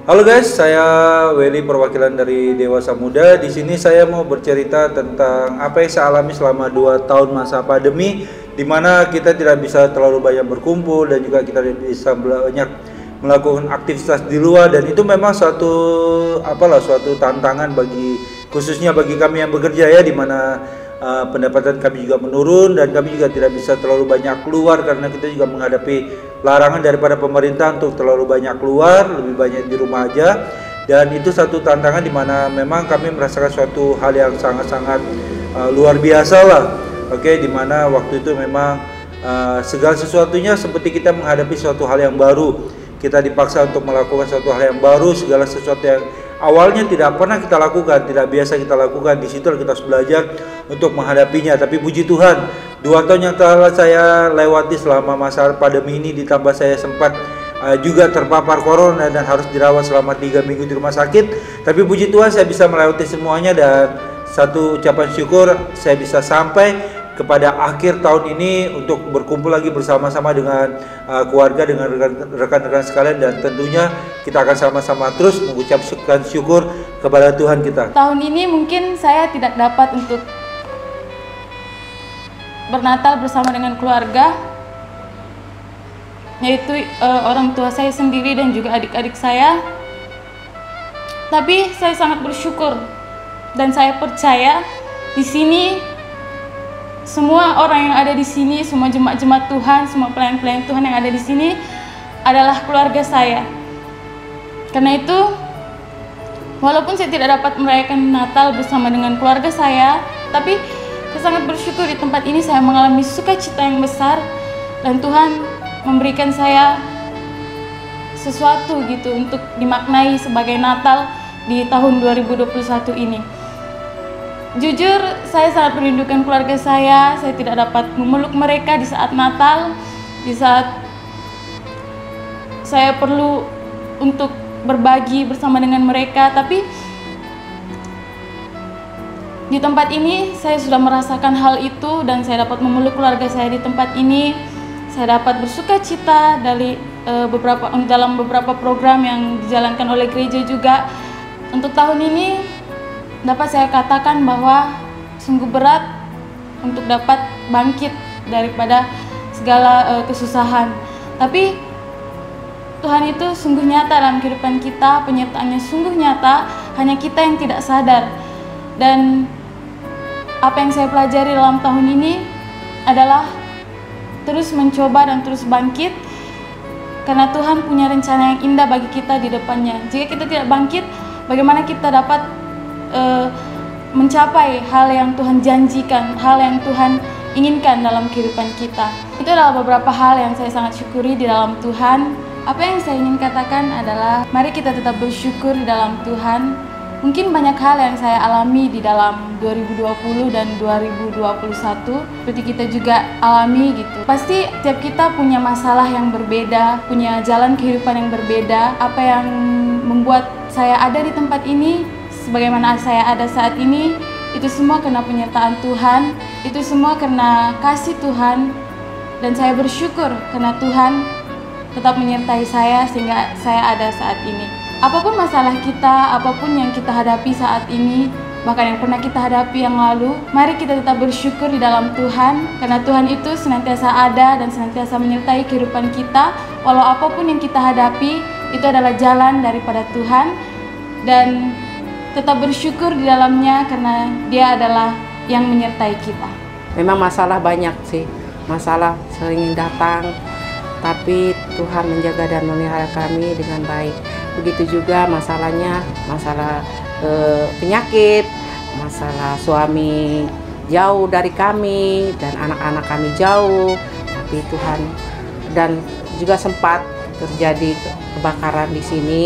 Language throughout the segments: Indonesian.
Halo guys, saya Welly perwakilan dari Dewasa Muda. Di sini saya mau bercerita tentang apa yang saya alami selama 2 tahun masa pandemi, di mana kita tidak bisa terlalu banyak berkumpul dan juga kita tidak bisa banyak melakukan aktivitas di luar, dan itu memang suatu tantangan khususnya bagi kami yang bekerja ya, di mana pendapatan kami juga menurun dan kami juga tidak bisa terlalu banyak keluar karena kita juga menghadapi larangan daripada pemerintah untuk terlalu banyak keluar, lebih banyak di rumah aja. Dan itu satu tantangan di mana memang kami merasakan suatu hal yang sangat-sangat luar biasa lah. Oke, di mana waktu itu memang segala sesuatunya seperti kita menghadapi suatu hal yang baru. Kita dipaksa untuk melakukan suatu hal yang baru, segala sesuatu yang awalnya tidak pernah kita lakukan, tidak biasa kita lakukan. Di situ kita harus belajar untuk menghadapinya. Tapi puji Tuhan, 2 tahun yang telah saya lewati selama masa pandemi ini, ditambah saya sempat juga terpapar corona dan harus dirawat selama 3 minggu di rumah sakit. Tapi puji Tuhan saya bisa melewati semuanya, dan satu ucapan syukur saya bisa sampai kepada akhir tahun ini untuk berkumpul lagi bersama-sama dengan keluarga, dengan rekan-rekan sekalian, dan tentunya kita akan sama-sama terus mengucapkan syukur kepada Tuhan kita. Tahun ini mungkin saya tidak dapat untuk bernatal bersama dengan keluarga, yaitu orang tua saya sendiri dan juga adik-adik saya. Tapi saya sangat bersyukur dan saya percaya di sini semua orang yang ada di sini, semua jemaat-jemaat Tuhan, semua pelayan-pelayan Tuhan yang ada di sini adalah keluarga saya. Karena itu, walaupun saya tidak dapat merayakan Natal bersama dengan keluarga saya, tapi saya sangat bersyukur di tempat ini saya mengalami sukacita yang besar, dan Tuhan memberikan saya sesuatu gitu untuk dimaknai sebagai Natal di tahun 2021 ini. Jujur, saya sangat merindukan keluarga saya tidak dapat memeluk mereka di saat Natal, di saat saya perlu untuk berbagi bersama dengan mereka. Tapi di tempat ini saya sudah merasakan hal itu, dan saya dapat memeluk keluarga saya di tempat ini. Saya dapat bersukacita dalam beberapa program yang dijalankan oleh gereja juga. Untuk tahun ini dapat saya katakan bahwa sungguh berat untuk dapat bangkit daripada segala kesusahan. Tapi Tuhan itu sungguh nyata dalam kehidupan kita, penyertaannya sungguh nyata, hanya kita yang tidak sadar. Dan apa yang saya pelajari dalam tahun ini adalah terus mencoba dan terus bangkit, karena Tuhan punya rencana yang indah bagi kita di depannya. Jika kita tidak bangkit, bagaimana kita dapat mencapai hal yang Tuhan janjikan, hal yang Tuhan inginkan dalam kehidupan kita. Itu adalah beberapa hal yang saya sangat syukuri di dalam Tuhan. Apa yang saya ingin katakan adalah mari kita tetap bersyukur di dalam Tuhan. Mungkin banyak hal yang saya alami di dalam 2020 dan 2021 seperti kita juga alami gitu. Pasti tiap kita punya masalah yang berbeda, punya jalan kehidupan yang berbeda. Apa yang membuat saya ada di tempat ini, sebagaimana saya ada saat ini, itu semua karena penyertaan Tuhan, itu semua karena kasih Tuhan, dan saya bersyukur karena Tuhan tetap menyertai saya sehingga saya ada saat ini. Apapun masalah kita, apapun yang kita hadapi saat ini, bahkan yang pernah kita hadapi yang lalu, mari kita tetap bersyukur di dalam Tuhan, karena Tuhan itu senantiasa ada dan senantiasa menyertai kehidupan kita. Walau apapun yang kita hadapi, itu adalah jalan daripada Tuhan, dan tetap bersyukur di dalamnya karena Dia adalah yang menyertai kita. Memang masalah banyak sih, masalah sering datang, tapi Tuhan menjaga dan memelihara kami dengan baik. Begitu juga masalahnya, masalah penyakit, masalah suami jauh dari kami dan anak-anak kami jauh, tapi Tuhan, dan juga sempat terjadi kebakaran di sini.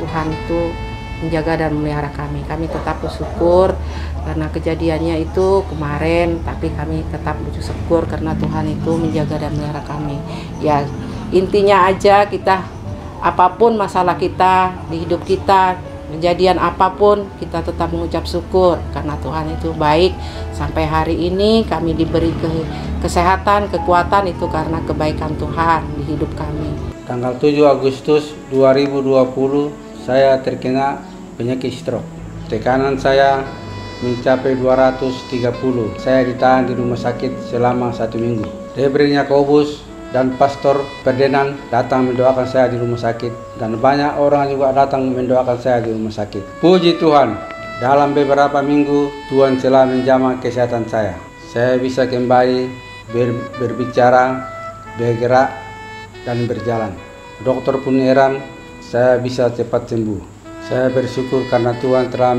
Tuhan itu menjaga dan memelihara kami. Kami tetap bersyukur karena kejadiannya itu kemarin, tapi kami tetap bersyukur karena Tuhan itu menjaga dan memelihara kami. Ya, intinya aja kita, apapun masalah kita di hidup kita, kejadian apapun, kita tetap mengucap syukur karena Tuhan itu baik. Sampai hari ini kami diberi kesehatan, kekuatan, itu karena kebaikan Tuhan di hidup kami. Tanggal 7 Agustus 2020 saya terkena penyakit stroke. Tekanan saya mencapai 230. Saya ditahan di rumah sakit selama 1 minggu. Reverend Yakobus dan Pastor Ferdinand datang mendoakan saya di rumah sakit, dan banyak orang juga datang mendoakan saya di rumah sakit. Puji Tuhan, dalam beberapa minggu Tuhan telah menjamah kesehatan saya. Saya bisa kembali berbicara, bergerak, dan berjalan. Dokter pun heran saya bisa cepat sembuh. Saya bersyukur karena Tuhan telah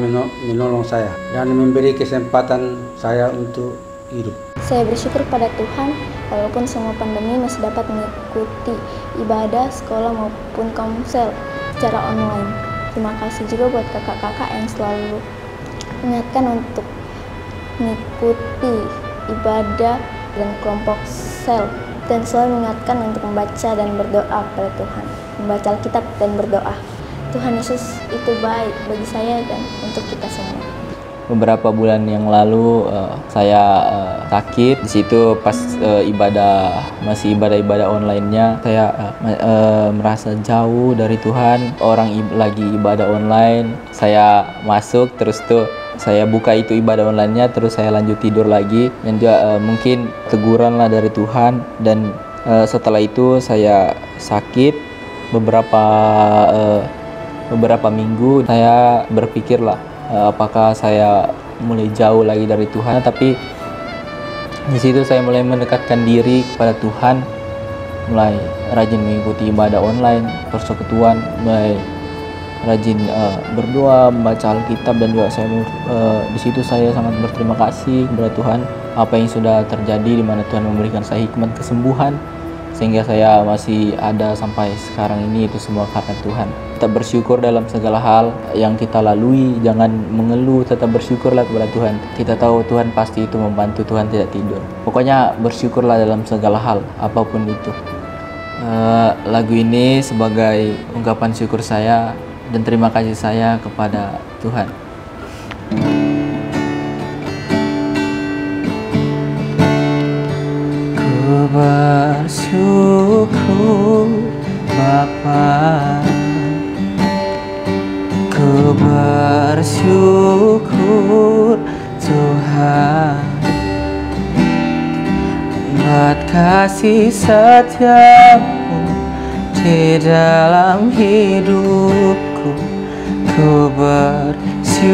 menolong saya dan memberi kesempatan saya untuk hidup. Saya bersyukur pada Tuhan, walaupun semua pandemi masih dapat mengikuti ibadah, sekolah maupun komsel secara online. Terima kasih juga buat kakak-kakak yang selalu mengingatkan untuk mengikuti ibadah dan kelompok sel, dan selalu mengingatkan untuk membaca dan berdoa kepada Tuhan, membaca Alkitab dan berdoa. Tuhan Yesus itu baik bagi saya dan untuk kita semua. Beberapa bulan yang lalu saya sakit. Di situ pas masih ibadah online-nya, saya merasa jauh dari Tuhan. Orang lagi ibadah online, saya masuk terus tuh saya buka itu ibadah online-nya, terus saya lanjut tidur lagi. Dan juga mungkin teguran lah dari Tuhan. Dan setelah itu saya sakit beberapa minggu. Saya berpikirlah apakah saya mulai jauh lagi dari Tuhan. Tapi di situ saya mulai mendekatkan diri kepada Tuhan, mulai rajin mengikuti ibadah online, persekutuan, mulai rajin berdoa, membaca Alkitab, dan juga di situ saya sangat berterima kasih kepada Tuhan apa yang sudah terjadi, di mana Tuhan memberikan saya hikmat kesembuhan sehingga saya masih ada sampai sekarang ini. Itu semua karena Tuhan. Tetap bersyukur dalam segala hal yang kita lalui, jangan mengeluh, tetap bersyukurlah kepada Tuhan. Kita tahu Tuhan pasti itu membantu, Tuhan tidak tidur. Pokoknya bersyukurlah dalam segala hal, apapun itu. Lagu ini sebagai ungkapan syukur saya dan terima kasih saya kepada Tuhan. Ku bersyukur Bapa, ku bersyukur Tuhan, buat kasih setiamu di dalam hidupku. Ku bersyukur,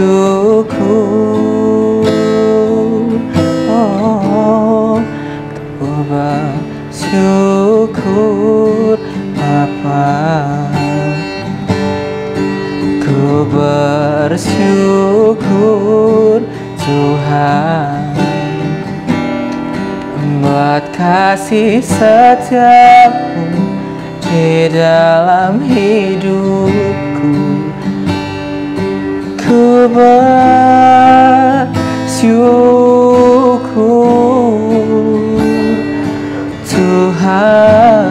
ku bersyukur Bapa, ku bersyukur Tuhan, buat kasih setiamu di dalam hidupku. Ku bersyukur Tuhan.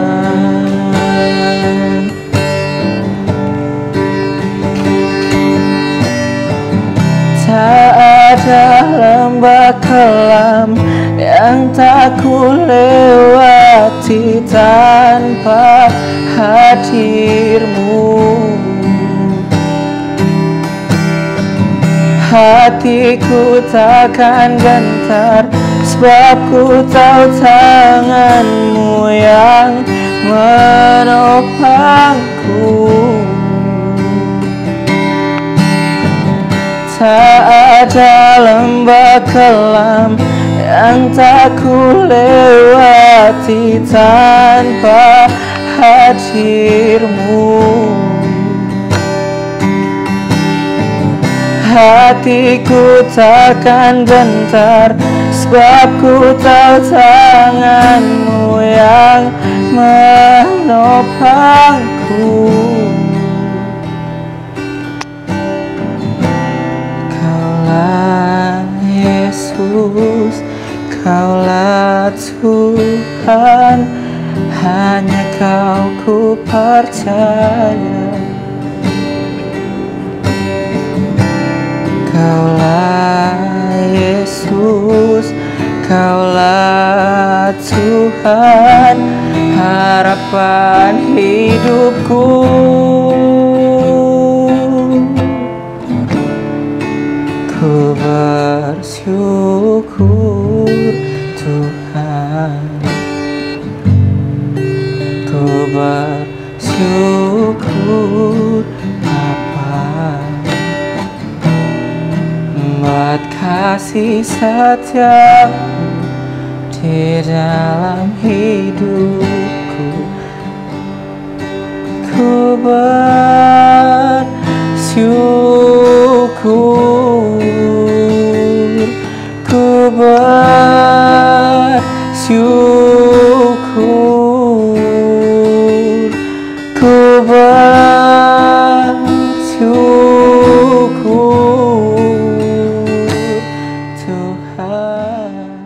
Tak ada lembah kelam yang tak ku lewati tanpa hadirmu. Hatiku takkan gentar, sebab ku tahu tanganmu yang menopangku. Tak ada lembah kelam yang tak ku lewati tanpa hadirmu. Hatiku takkan gentar, sebab ku tahu tanganmu yang menopangku. Kaulah Yesus, Kaulah Tuhan, hanya Kau ku percaya. Kaulah Yesus, Kaulah Tuhan, harapan hidupku. Ku bersyukur Tuhan, ku bersyukur Bapa, buat kasih setiamu di dalam hidupku. Ku bersyukur, ku bersyukur, ku bersyukur Tuhan.